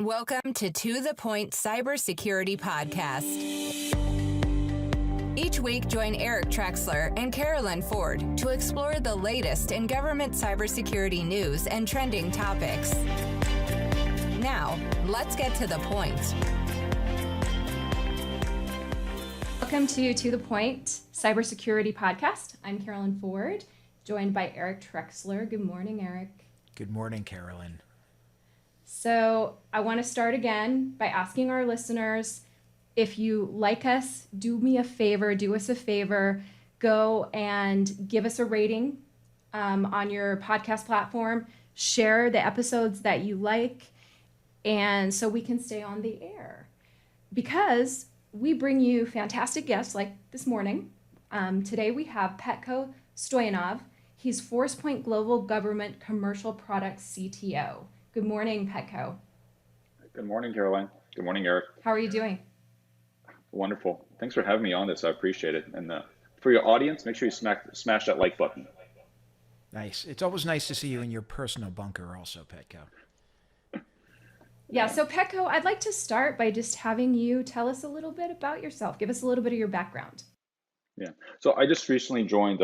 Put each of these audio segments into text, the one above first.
Welcome to the Point Cybersecurity Podcast. Each week, join Eric Trexler and Carolyn Ford to explore the latest in government cybersecurity news and trending topics. Now, let's get to the point. Welcome to the Point Cybersecurity Podcast. I'm Carolyn Ford, joined by Eric Trexler. Good morning, Eric. Good morning, Carolyn. So I want to start again by asking our listeners, if you like us, do us a favor, go and give us a rating on your podcast platform, share the episodes that you like, and so we can stay on the air. Because we bring you fantastic guests like this morning. Today we have Petko Stoyanov. He's Forcepoint Global Government Commercial Products CTO. Good morning, Petko. Good morning, Caroline. Good morning, Eric. How are you doing? Wonderful. Thanks for having me on this. I appreciate it. And for your audience, make sure you smash that like button. Nice. It's always nice to see you in your personal bunker also, Petko. Yeah, so Petko, I'd like to start by just having you tell us a little bit about yourself. Give us a little bit of your background. Yeah. So I just recently joined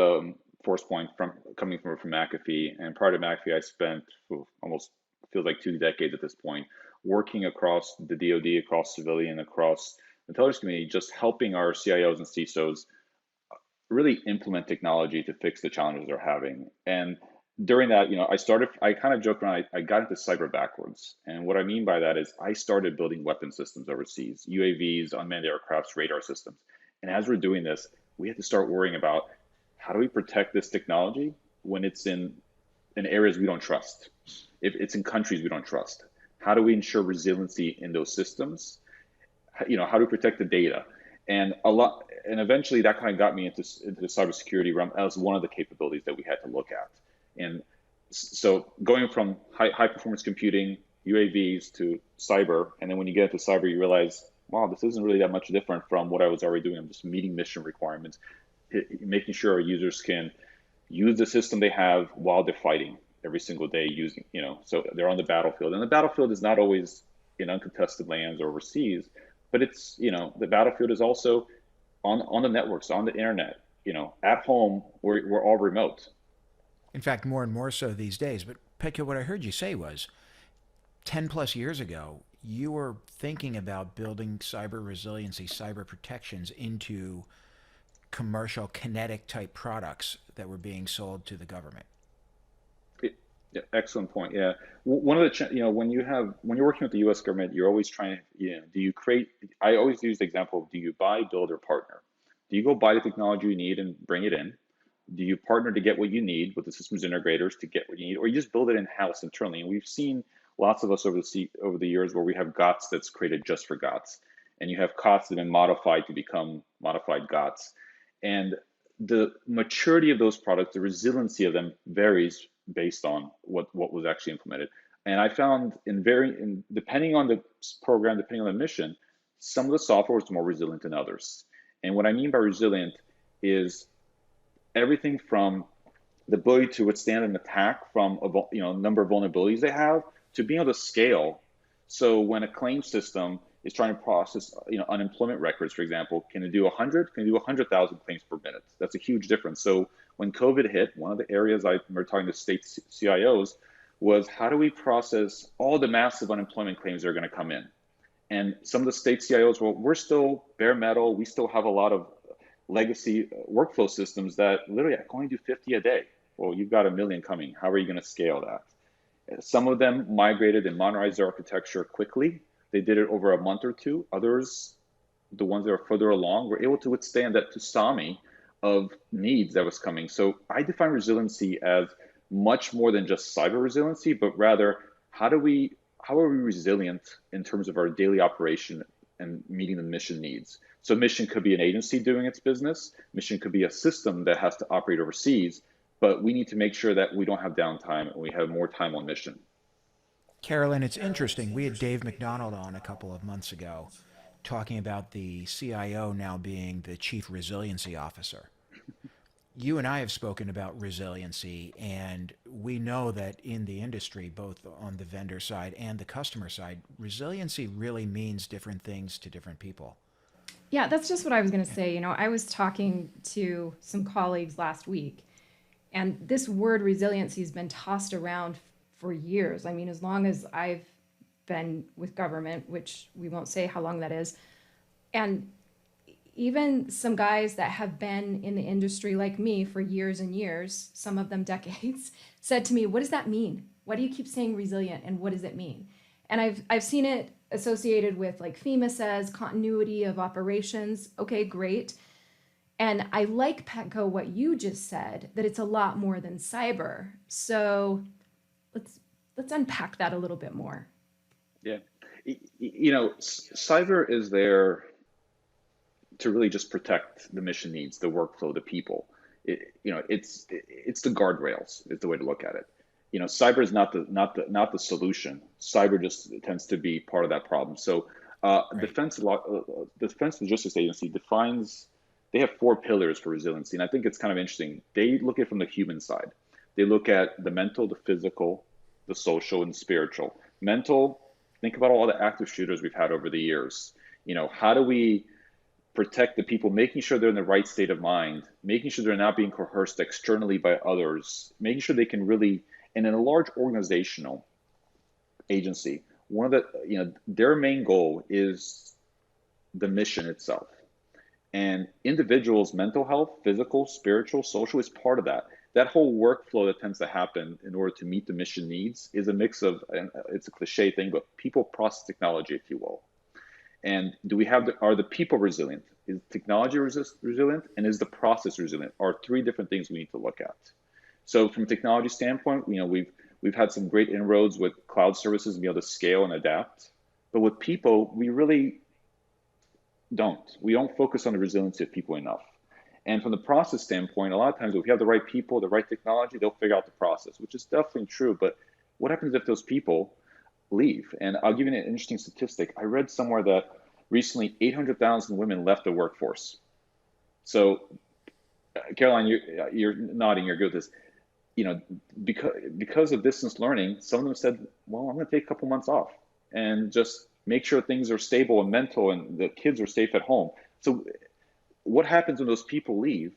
Forcepoint coming from McAfee. And prior to McAfee, I spent almost feels like 2 decades at this point, working across the DoD, across civilian, across the intelligence community, just helping our CIOs and CISOs really implement technology to fix the challenges they're having. And during that, I kind of joke around, I got into cyber backwards. And what I mean by that is I started building weapon systems overseas, UAVs, unmanned aircrafts, radar systems. And as we're doing this, we have to start worrying about how do we protect this technology when it's in areas we don't trust? If it's in countries we don't trust, how do we ensure resiliency in those systems? How do we protect the data? And eventually that kind of got me into the cybersecurity realm as one of the capabilities that we had to look at. And so going from high performance computing, UAVs to cyber, and then when you get into cyber, you realize, wow, this isn't really that much different from what I was already doing. I'm just meeting mission requirements, making sure our users can use the system they have while they're fighting every single day using, so they're on the battlefield. And the battlefield is not always in uncontested lands or overseas, but it's, the battlefield is also on the networks, on the internet, at home, we're all remote. In fact, more and more so these days. But Petko, what I heard you say was 10 plus years ago, you were thinking about building cyber resiliency, cyber protections into commercial kinetic type products that were being sold to the government. Yeah, excellent point. Yeah, one of the when you're working with the U.S. government, you're always trying to do you create? I always use the example of, do you buy, build, or partner? Do you go buy the technology you need and bring it in? Do you partner to get what you need with the systems integrators to get what you need, or you just build it in house internally? And we've seen lots of us over the years where we have GOTS that's created just for GOTS, and you have COTS that have been modified to become modified GOTS, and the maturity of those products, the resiliency of them varies based on what was actually implemented. And I found depending on the program, depending on the mission, some of the software was more resilient than others. And what I mean by resilient is everything from the ability to withstand an attack from a number of vulnerabilities they have, to being able to scale. So when a claim system is trying to process unemployment records, for example, can it do 100? Can it do 100,000 claims per minute? That's a huge difference. So when COVID hit, one of the areas I remember talking to state CIOs was, how do we process all the massive unemployment claims that are going to come in? And some of the state CIOs, well, we're still bare metal. We still have a lot of legacy workflow systems that literally can only do 50 a day. Well, you've got 1 million coming. How are you going to scale that? Some of them migrated and modernized their architecture quickly. They did it over a month or two. Others, the ones that are further along, were able to withstand that tsunami of needs that was coming. So I define resiliency as much more than just cyber resiliency, but rather how are we resilient in terms of our daily operation and meeting the mission needs? So mission could be an agency doing its business. Mission could be a system that has to operate overseas, but we need to make sure that we don't have downtime and we have more time on mission. Carolyn, it's interesting. We had Dave McDonald on a couple of months ago talking about the CIO now being the Chief Resiliency Officer. you and I have spoken about resiliency, and we know that in the industry, both on the vendor side and the customer side, resiliency really means different things to different people. Yeah, that's just what I was going to say. I was talking to some colleagues last week, and this word resiliency has been tossed around for years. I mean, as long as I've been with government, which we won't say how long that is. And even some guys that have been in the industry like me for years and years, some of them decades, said to me, "What does that mean? Why do you keep saying resilient, and what does it mean?" And I've seen it associated with, like FEMA says, continuity of operations. Okay, great. And I like, Petco, what you just said, that it's a lot more than cyber. So let's unpack that a little bit more. Yeah. Cyber is there to really just protect the mission needs, the workflow, the people. It's the guardrails is the way to look at it. Cyber is not the solution. Cyber just tends to be part of that problem. So, Right. Defense Logistics Agency defines. They have 4 pillars for resiliency, and I think it's kind of interesting. They look at it from the human side. They look at the mental, the physical, the social, and the spiritual. Mental. Think about all the active shooters we've had over the years. How do we protect the people, making sure they're in the right state of mind, making sure they're not being coerced externally by others, making sure they can really, and in a large organizational agency, one of their main goal is the mission itself. And individuals' mental health, physical, spiritual, social is part of that. That whole workflow that tends to happen in order to meet the mission needs is a mix of, and it's a cliche thing, but people, process, technology, if you will. And are the people resilient? Is technology resilient? And is the process resilient? Are 3 different things we need to look at. So from a technology standpoint, we've had some great inroads with cloud services and be able to scale and adapt. But with people, we really don't. We don't focus on the resiliency of people enough. And from the process standpoint, a lot of times if we have the right people, the right technology, they'll figure out the process, which is definitely true. But what happens if those people leave? And I'll give you an interesting statistic. I read somewhere that recently 800,000 women left the workforce. So, Caroline, you're nodding, you're good with this. Because of distance learning, some of them said, well, I'm going to take a couple months off and just make sure things are stable and mental and the kids are safe at home. So what happens when those people leave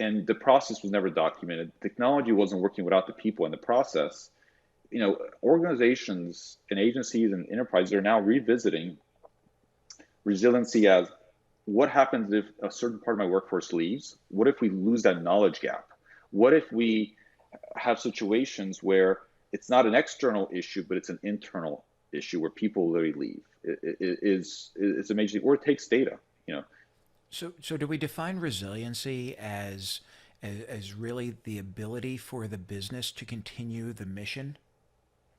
and the process was never documented? Technology wasn't working without the people in the process. Organizations and agencies and enterprises are now revisiting resiliency as what happens if a certain part of my workforce leaves? What if we lose that knowledge gap? What if we have situations where it's not an external issue, but it's an internal issue where people literally leave? It's amazing, or it takes data. So do we define resiliency as really the ability for the business to continue the mission?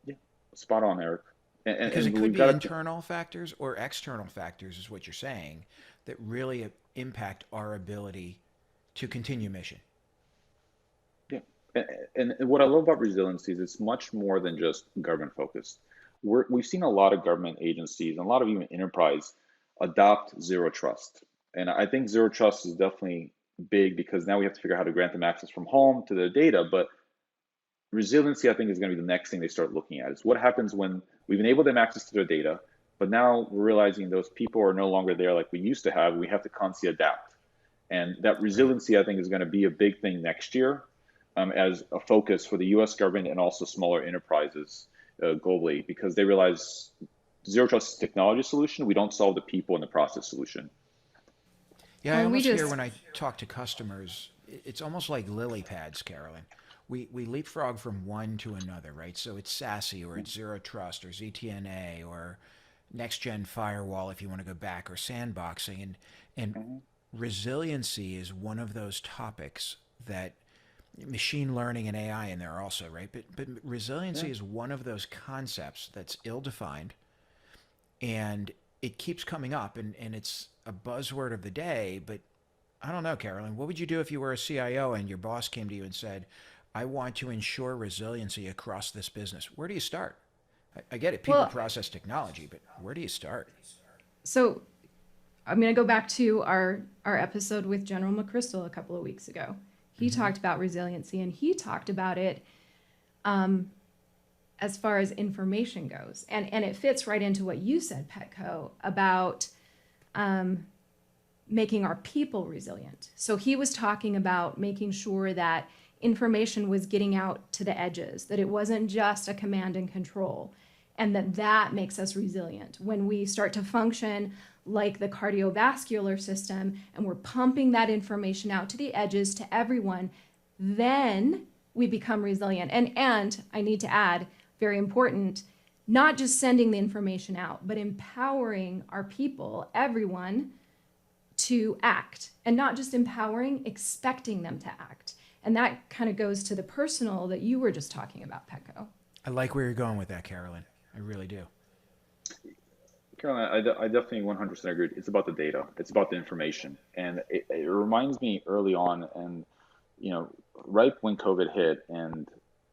Yeah, spot on, Eric. Because it And could we've be got to, internal factors or external factors, is what you're saying, that really impact our ability to continue mission. yeah. And what I love about resiliency is it's much more than just government focused. We've seen a lot of government agencies and a lot of even enterprise adopt zero trust. And I think zero trust is definitely big because now we have to figure out how to grant them access from home to their data. But resiliency, I think, is going to be the next thing they start looking at. Is what happens when we've enabled them access to their data, but now we're realizing those people are no longer there like we used to have. We have to constantly adapt. And that resiliency, I think, is going to be a big thing next year as a focus for the US government and also smaller enterprises globally, because they realize zero trust is a technology solution. We don't solve the people and the process solution. Yeah, I And we almost hear just when I talk to customers, it's almost like lily pads, Carolyn. We leapfrog from one to another, right? So it's SASE or it's Zero Trust or ZTNA or Next Gen Firewall if you want to go back, or sandboxing. And resiliency is one of those topics that machine learning and AI in there also, right? But resiliency Yeah. is one of those concepts that's ill-defined, and it keeps coming up, and it's a buzzword of the day. But I don't know, Carolyn, what would you do if you were a CIO and your boss came to you and said, I want to ensure resiliency across this business? Where do you start? I get it, people, well, process, technology, but where do you start? so I'm going to go back to our episode with General McChrystal a couple of weeks ago. He talked about resiliency, and he talked about it as far as information goes. And it fits right into what you said, Petco, about making our people resilient. So he was talking about making sure that information was getting out to the edges, that it wasn't just a command and control, and that makes us resilient. When we start to function like the cardiovascular system and we're pumping that information out to the edges to everyone, then we become resilient. And I need to add, very important, not just sending the information out, but empowering our people, everyone, to act, and not just empowering, expecting them to act. And that kind of goes to the personal that you were just talking about, Petco. I like where you're going with that, Carolyn. I really do. Carolyn, I definitely 100% agree. It's about the data. It's about the information. And it reminds me early on, and right when COVID hit, and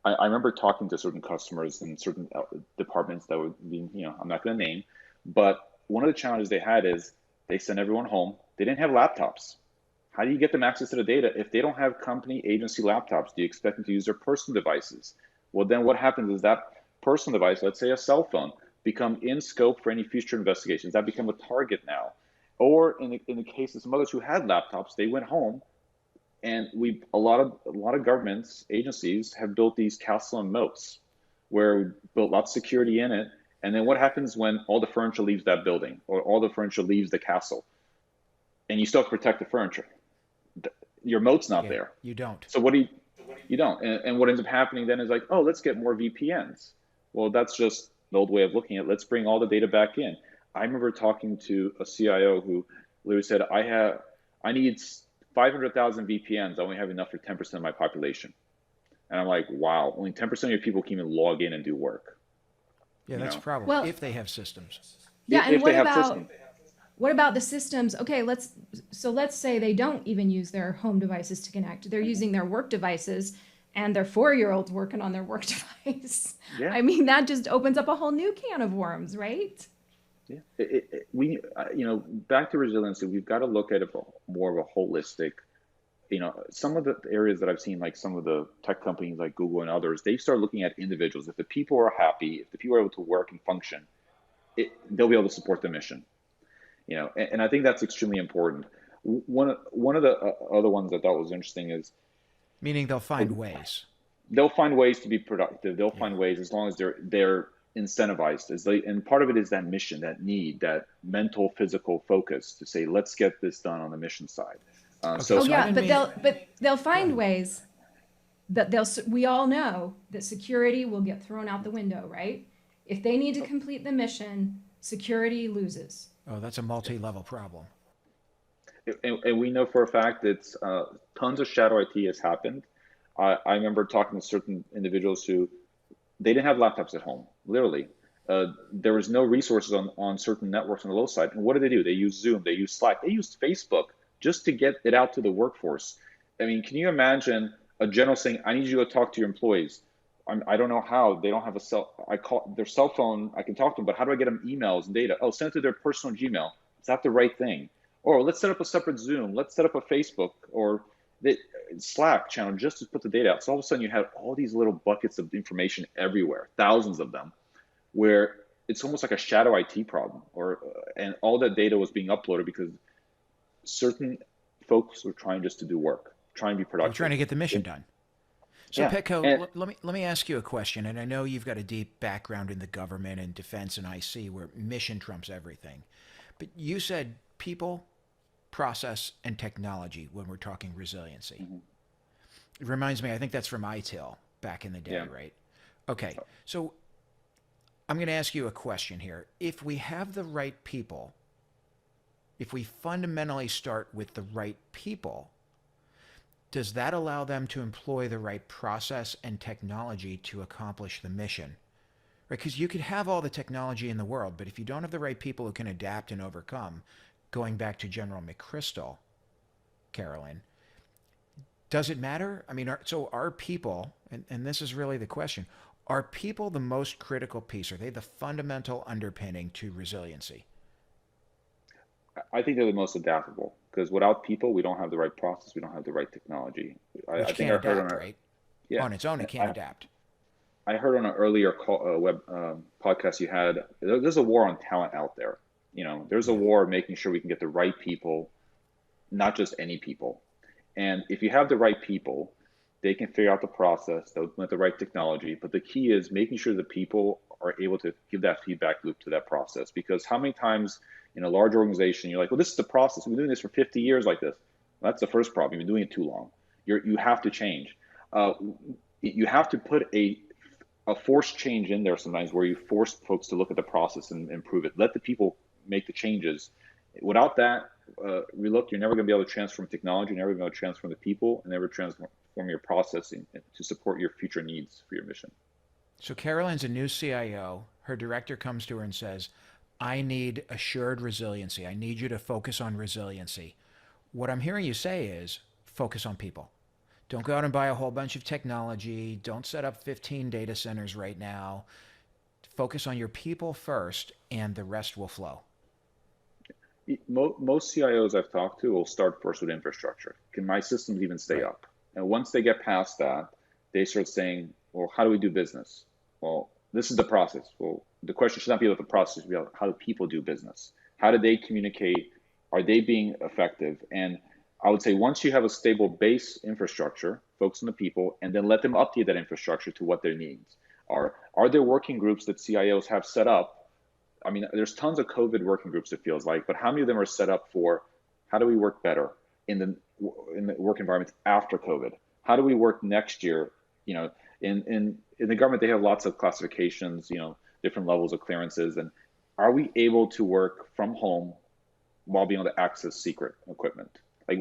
I remember talking to certain customers in certain departments that would be, I'm not going to name, but one of the challenges they had is they sent everyone home. They didn't have laptops. How do you get them access to the data if they don't have company agency laptops? Do you expect them to use their personal devices? Well, then what happens is that personal device, let's say a cell phone, become in scope for any future investigations. That become a target now. Or in the case of some others who had laptops, they went home, and a lot of governments, agencies have built these castle and moats where we built lots of security in it. And then what happens when all the furniture leaves that building or all the furniture leaves the castle? And you still have to protect the furniture. Your moat's not there. You don't. So what do you don't? And what ends up happening then is like, oh, let's get more VPNs. Well, that's just the old way of looking at it. Let's bring all the data back in. I remember talking to a CIO who literally said, I need 500,000 VPNs. I only have enough for 10% of my population. And I'm like, wow, only 10% of your people can even log in and do work. Yeah, that's a problem. Well, if they have systems. Yeah, if and they have systems. What about the systems? Okay, let's say they don't even use their home devices to connect. They're using their work devices, and their 4-year-old's working on their work device. Yeah. I mean, that just opens up a whole new can of worms, right? Yeah. We back to resiliency, we've got to look at it more of a holistic. Some of the areas that I've seen, like some of the tech companies like Google and others, they start looking at individuals. If the people are happy, if the people are able to work and function, they'll be able to support the mission. And I think that's extremely important. One of the other ones I thought was interesting is, meaning they'll find ways. They'll find ways to be productive. They'll find ways as long as they're incentivized. And part of it is that mission, that need, that mental, physical focus to say, let's get this done on the mission side. But they'll find ways that we all know that security will get thrown out the window, right? If they need to complete the mission, security loses. Oh, that's a multi-level problem. And we know for a fact that tons of shadow IT has happened. I remember talking to certain individuals who they didn't have laptops at home, literally. There was no resources on certain networks on the low side. And what do? They use Zoom, they use Slack, they use Facebook just to get it out to the workforce. I mean, can you imagine a general saying, I need you to go talk to your employees? I don't know how. They don't have I call their cell phone. I can talk to them, but how do I get them emails and data? Oh, send it to their personal Gmail. Is that the right thing? Or let's set up a separate Zoom. Let's set up a Facebook or the Slack channel just to put the data out. So all of a sudden you have all these little buckets of information everywhere, thousands of them, where it's almost like a shadow IT problem, and all that data was being uploaded because certain folks were trying just to do work, trying to be productive. Trying to get the mission done. So yeah. Petco, let me ask you a question, and I know you've got a deep background in the government and defense and IC where mission trumps everything. But you said people, process, and technology when we're talking resiliency. Mm-hmm. It reminds me, I think that's from ITIL back in the day, right? Okay, so I'm going to ask you a question here. If we have the right people, if we fundamentally start with the right people, does that allow them to employ the right process and technology to accomplish the mission? Right? Because you could have all the technology in the world, but if you don't have the right people who can adapt and overcome, going back to General McChrystal, Carolyn, does it matter? I mean, are people, and this is really the question, are people the most critical piece? Are they the fundamental underpinning to resiliency? I think they're the most adaptable because without people, we don't have the right process, we don't have the right technology. Which I think can't I heard adapt, right? yeah, On its own, it can't adapt. I heard on an earlier web podcast you had, there's a war on talent out there. There's a Yeah. war of making sure we can get the right people, not just any people. And if you have the right people, they can figure out the process, they'll implement the right technology. But the key is making sure the people are able to give that feedback loop to that process. Because how many times in a large organization, you're like, well, this is the process. We've been doing this for 50 years like this. Well, that's the first problem. You've been doing it too long. You have to change. You have to put a forced change in there sometimes where you force folks to look at the process and improve it. Let the people make the changes. Without that, you're never going to be able to transform technology, you're never going to be able to transform the people, and never transform your processing to support your future needs for your mission. So Carolyn's a new CIO. Her director comes to her and says, I need assured resiliency. I need you to focus on resiliency. What I'm hearing you say is focus on people. Don't go out and buy a whole bunch of technology. Don't set up 15 data centers right now. Focus on your people first, and the rest will flow. Most CIOs I've talked to will start first with infrastructure. Can my systems even stay Right. up? And once they get past that, they start saying, well, how do we do business? Well, this is the process. Well, the question should not be about the process, it should be about how do people do business? How do they communicate? Are they being effective? And I would say once you have a stable base infrastructure, focus on the people, and then let them update that infrastructure to what their needs are. Are there working groups that CIOs have set up? I mean, there's tons of COVID working groups, it feels like, but how many of them are set up for how do we work better in the work environment after COVID? How do we work next year? In the government, they have lots of classifications, different levels of clearances. And are we able to work from home while being able to access secret equipment? Like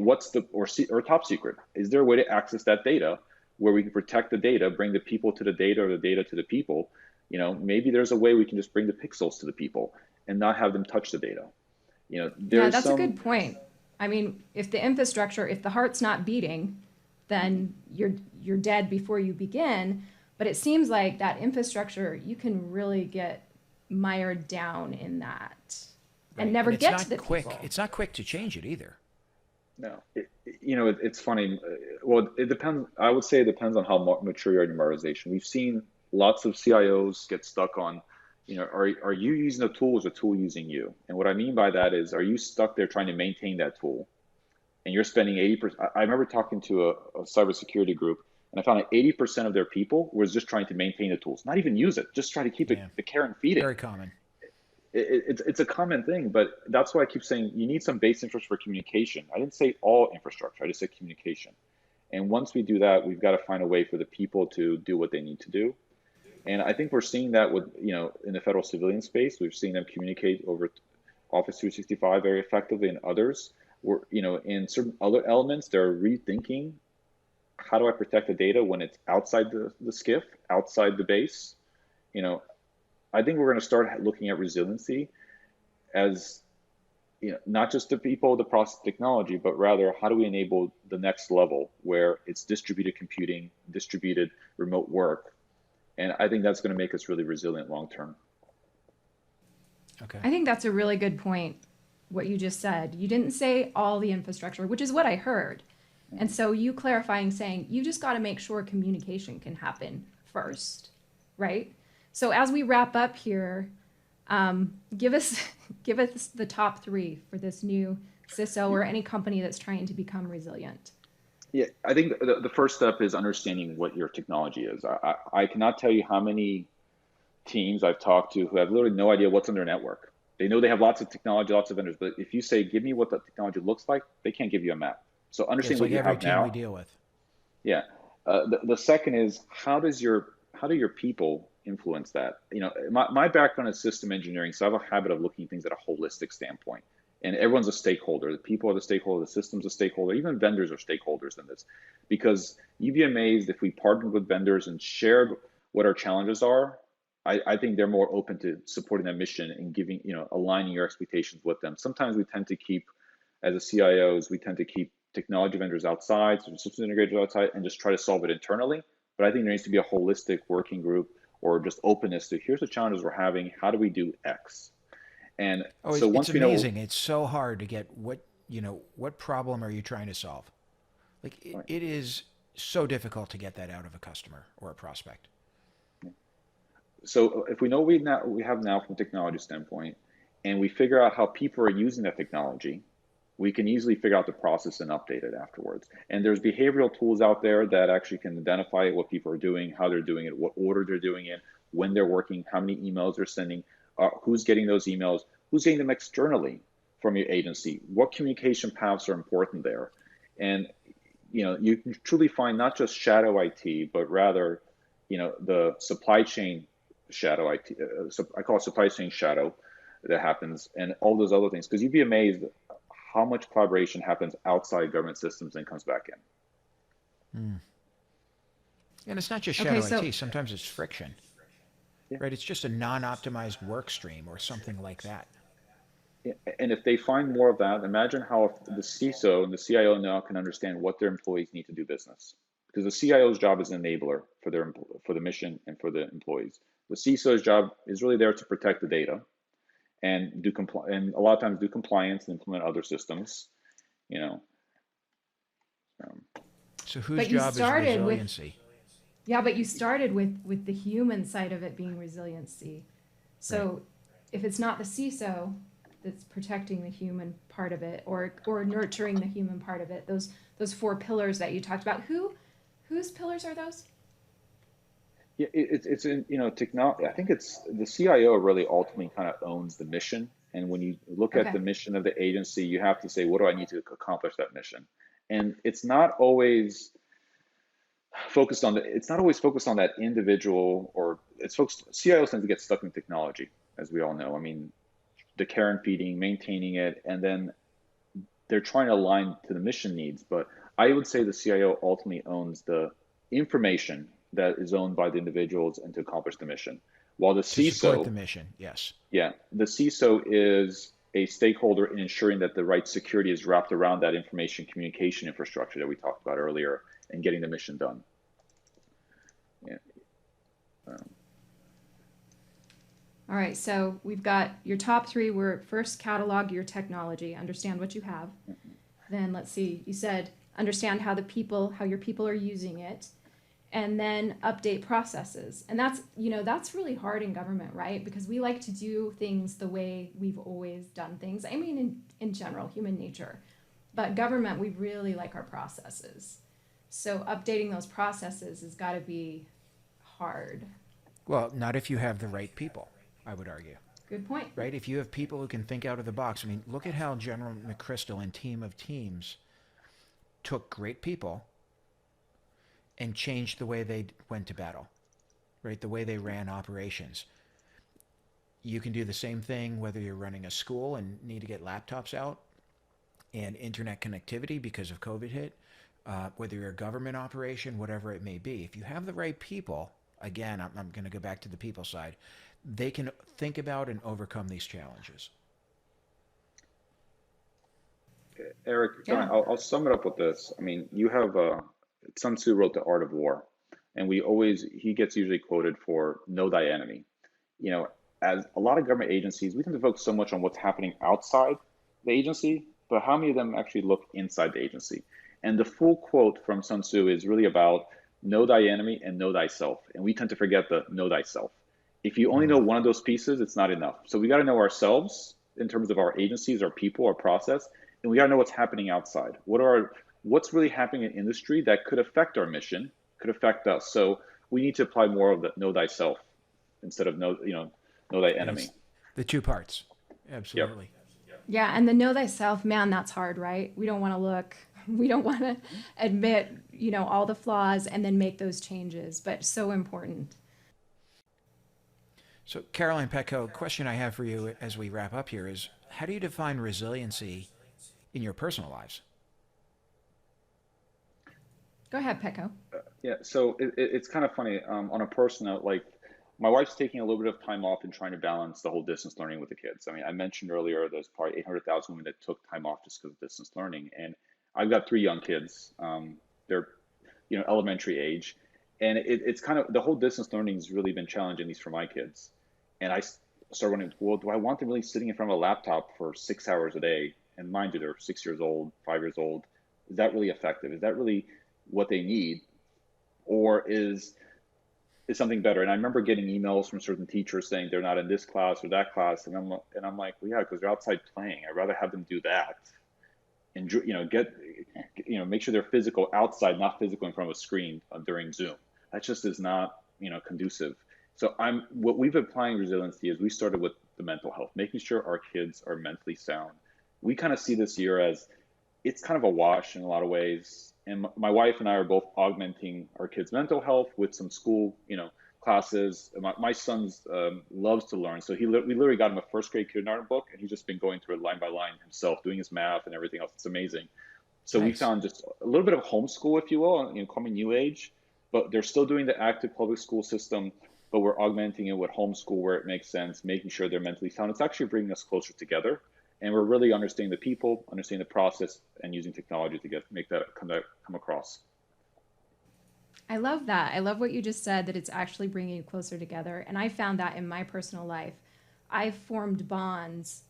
or top secret? Is there a way to access that data where we can protect the data, bring the people to the data or the data to the people? Maybe there's a way we can just bring the pixels to the people and not have them touch the data. Yeah, that's a good point. I mean, if the heart's not beating, then you're dead before you begin. But it seems like that infrastructure, you can really get mired down in that and never get to the people. It's not quick to change it either. No, it's funny. Well, it depends. I would say it depends on how mature you are in your organization. We've seen lots of CIOs get stuck on, are you using the tool or is the tool using you? And what I mean by that is, are you stuck there trying to maintain that tool? And you're spending 80%. I remember talking to a cybersecurity group, and I found that 80% of their people was just trying to maintain the tools, not even use it, just try to keep the care and feed it. Very common. It's a common thing, but that's why I keep saying you need some base infrastructure for communication. I didn't say all infrastructure, I just said communication. And once we do that, we've got to find a way for the people to do what they need to do. And I think we're seeing that with, in the federal civilian space, we've seen them communicate over Office 365 very effectively, and others. In certain other elements, they're rethinking how do I protect the data when it's outside the SCIF, outside the base. I think we're going to start looking at resiliency as, not just the people, the process, technology, but rather how do we enable the next level where it's distributed computing, distributed remote work. And I think that's going to make us really resilient long term. Okay. I think that's a really good point, what you just said. You didn't say all the infrastructure, which is what I heard. And so you clarifying, saying you just got to make sure communication can happen first, right? So as we wrap up here, give us the top three for this new CISO or any company that's trying to become resilient. Yeah, I think the first step is understanding what your technology is. I cannot tell you how many teams I've talked to who have literally no idea what's on their network. They know they have lots of technology, lots of vendors, but if you say, give me what the technology looks like, they can't give you a map. So understand what you have now. Every team we deal with. Yeah. The second is, how do your people influence that? My background is system engineering, so I have a habit of looking at things at a holistic standpoint. And everyone's a stakeholder. The people are the stakeholder, the system's a stakeholder, even vendors are stakeholders in this. Because you'd be amazed if we partnered with vendors and shared what our challenges are. I think they're more open to supporting that mission and giving, aligning your expectations with them. Sometimes we tend to keep, as a CIOs, we tend to keep technology vendors outside, so systems integrators outside, and just try to solve it internally. But I think there needs to be a holistic working group or just openness to, here's the challenges we're having, how do we do X? And so once it's we know, amazing. It's so hard to get what problem are you trying to solve? Like Right. it is so difficult to get that out of a customer or a prospect. So if we know we have now from a technology standpoint, and we figure out how people are using that technology, we can easily figure out the process and update it afterwards. And there's behavioral tools out there that actually can identify what people are doing, how they're doing it, what order they're doing it, when they're working, how many emails they're sending, who's getting those emails, who's getting them externally from your agency, what communication paths are important there. And you can truly find not just shadow IT, but rather, the supply chain shadow IT. I call it supply chain shadow that happens, and all those other things. Because you'd be amazed how much collaboration happens outside government systems and comes back in. And it's not just Okay, shadow so IT. Sometimes it's friction, Yeah. right? It's just a non-optimized work stream or something like that. Yeah, and if they find more of that, imagine how if the CISO and the CIO now can understand what their employees need to do business. Because the CIO's job is an enabler for the mission and for the employees. The CISO's job is really there to protect the data and and a lot of times do compliance and implement other systems. You know, So whose but you job is started with resiliency? yeah, but you started with the human side of it being resiliency. So if it's not the CISO that's protecting the human part of it or nurturing the human part of it, those four pillars that you talked about, whose pillars are those? yeah, it's in technology. I think it's the CIO really ultimately kind of owns the mission. And when you look at Okay. the mission of the agency, you have to say, what do I need to accomplish that mission? And it's not always focused on that individual, or it's focused. CIOs tend to get stuck in technology, as we all know. I mean, the care and feeding, maintaining it, and then they're trying to align to the mission needs. But I would say the CIO ultimately owns the information that is owned by the individuals and to accomplish the mission. While the To support the CISO, mission, yes. yeah, the CISO is a stakeholder in ensuring that the right security is wrapped around that information communication infrastructure that we talked about earlier and getting the mission done. Yeah. All right, so we've got your top three were first catalog your technology, understand what you have. Then let's see, you said understand how your people are using it, and then update processes. And that's really hard in government, right? Because we like to do things the way we've always done things. I mean, in general, human nature. But government, we really like our processes. So updating those processes has got to be hard. Well, not if you have the right people, I would argue. Good point. Right? If you have people who can think out of the box. I mean, look at how General McChrystal and team of teams took great people and changed the way they went to battle, right? The way they ran operations. You can do the same thing whether you're running a school and need to get laptops out and internet connectivity because of COVID hit, whether you're a government operation, whatever it may be. If you have the right people, again, I'm going to go back to the people side, they can think about and overcome these challenges. Eric, Yeah. I'll sum it up with this. I mean, you have Sun Tzu wrote The Art of War, and he gets usually quoted for know thy enemy. As a lot of government agencies, we tend to focus so much on what's happening outside the agency, but how many of them actually look inside the agency? And the full quote from Sun Tzu is really about know thy enemy and know thyself. And we tend to forget the know thyself. If you only know one of those pieces, it's not enough. So we got to know ourselves in terms of our agencies, our people, our process, and we got to know what's happening outside. What's really happening in industry that could affect our mission, could affect us. So we need to apply more of the know thyself instead of know thy enemy. It's the two parts. Yep. Absolutely. Yeah, and the know thyself, man, that's hard, right? We don't want to admit, all the flaws and then make those changes, but so important. So, Caroline Petco, question I have for you as we wrap up here is, how do you define resiliency in your personal lives? Go ahead, Petco. Yeah, so it's kind of funny. On a personal note, like my wife's taking a little bit of time off and trying to balance the whole distance learning with the kids. I mean, I mentioned earlier there's probably 800,000 women that took time off just because of distance learning, and I've got 3 young kids. They're elementary age, and it's kind of the whole distance learning has really been challenging, at least for my kids. And I started wondering, well, do I want them really sitting in front of a laptop for 6 hours a day and mind you, they're 6 years old, 5 years old. Is that really effective? Is that really what they need? Or is something better? And I remember getting emails from certain teachers saying they're not in this class or that class. And I'm like, well, yeah, because they're outside playing. I'd rather have them do that. And, make sure they're physical outside, not physical in front of a screen during Zoom. That just is not, conducive. So what we've been applying resiliency is we started with the mental health, making sure our kids are mentally sound. We kind of see this year as it's kind of a wash in a lot of ways. And my wife and I are both augmenting our kids' mental health with some school, classes. My son's loves to learn. So we literally got him a first grade kindergarten book, and he's just been going through it line by line himself, doing his math and everything else. It's amazing. So nice. We found just a little bit of homeschool, if you will, coming new age, but they're still doing the active public school system, but we're augmenting it with homeschool where it makes sense, making sure they're mentally sound. It's actually bringing us closer together. And we're really understanding the people, understanding the process, and using technology to make that come across. I love that. I love what you just said, that it's actually bringing you closer together. And I found that in my personal life. I've formed bonds,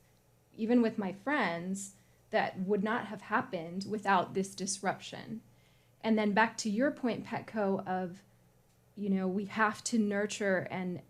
even with my friends, that would not have happened without this disruption. And then back to your point, Petco, of, we have to nurture and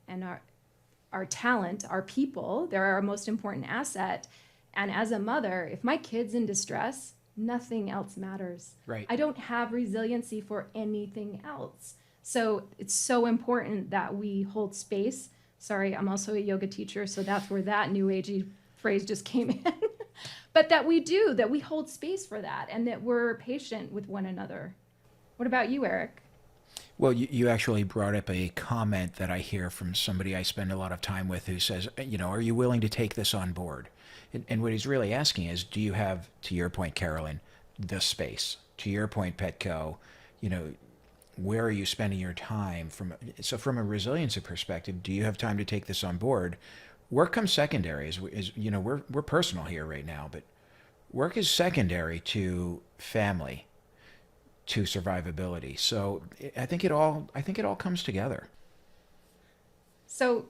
our talent, our people. They're our most important asset. And as a mother, if my kid's in distress, nothing else matters. Right. I don't have resiliency for anything else. So it's so important that we hold space. Sorry, I'm also a yoga teacher, so that's where that new agey phrase just came in. But that we hold space for that, and that we're patient with one another. What about you, Eric? Well, you actually brought up a comment that I hear from somebody I spend a lot of time with who says, are you willing to take this on board? And what he's really asking is, do you have, to your point, Carolyn, the space? To your point, Petco, where are you spending your time? From a resiliency perspective, do you have time to take this on board? Work comes secondary. We're personal here right now, but work is secondary to family, to survivability. So I think it all comes together. So,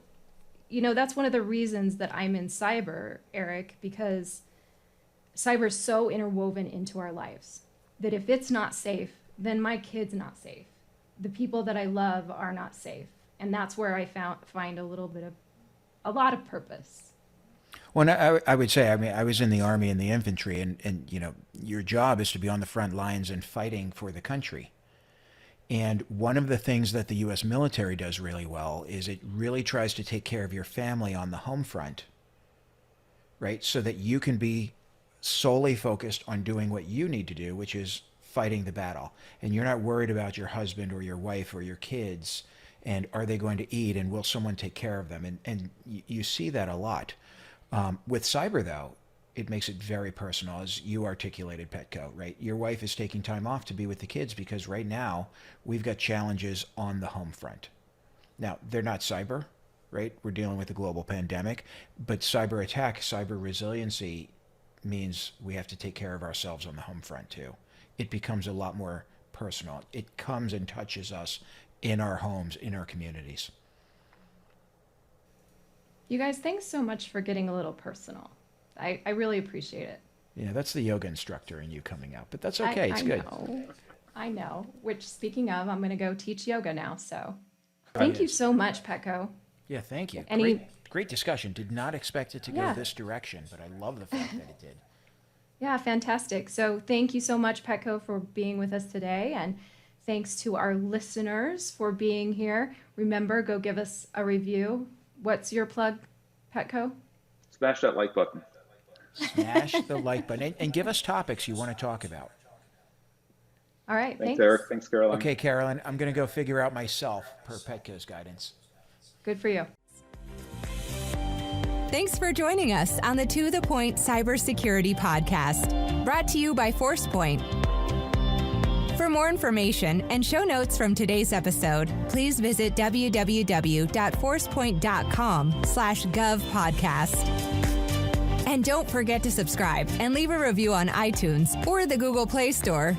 that's one of the reasons that I'm in cyber, Eric, because cyber is so interwoven into our lives that if it's not safe, then my kid's not safe. The people that I love are not safe. And that's where I find a lot of purpose. Well, I would say, I was in the Army and the infantry, and your job is to be on the front lines and fighting for the country. And one of the things that the U.S. military does really well is it really tries to take care of your family on the home front, right? So that you can be solely focused on doing what you need to do, which is fighting the battle. And you're not worried about your husband or your wife or your kids, and are they going to eat, and will someone take care of them? And you see that a lot. With cyber, though, it makes it very personal, as you articulated, Petco, right? Your wife is taking time off to be with the kids because right now we've got challenges on the home front. Now, they're not cyber, right? We're dealing with a global pandemic, but cyber attack, cyber resiliency means we have to take care of ourselves on the home front too. It becomes a lot more personal. It comes and touches us in our homes, in our communities. You guys, thanks so much for getting a little personal. I really appreciate it. Yeah, that's the yoga instructor in you coming out, but that's okay. It's good. I know. Which, speaking of, I'm going to go teach yoga now. So thank you so much, Petco. Yeah, thank you. Any Great discussion. Did not expect it to go this direction, but I love the fact that it did. Yeah, fantastic. So thank you so much, Petco, for being with us today. And thanks to our listeners for being here. Remember, go give us a review. What's your plug, Petco? Smash that like button. Smash the like button and give us topics you want to talk about. All right. Thanks, Eric. Thanks, Caroline. Okay, Carolyn, I'm going to go figure out myself per Petco's guidance. Good for you. Thanks for joining us on the To The Point Cybersecurity Podcast, brought to you by Forcepoint. For more information and show notes from today's episode, please visit www.forcepoint.com/govpodcast. And don't forget to subscribe and leave a review on iTunes or the Google Play Store.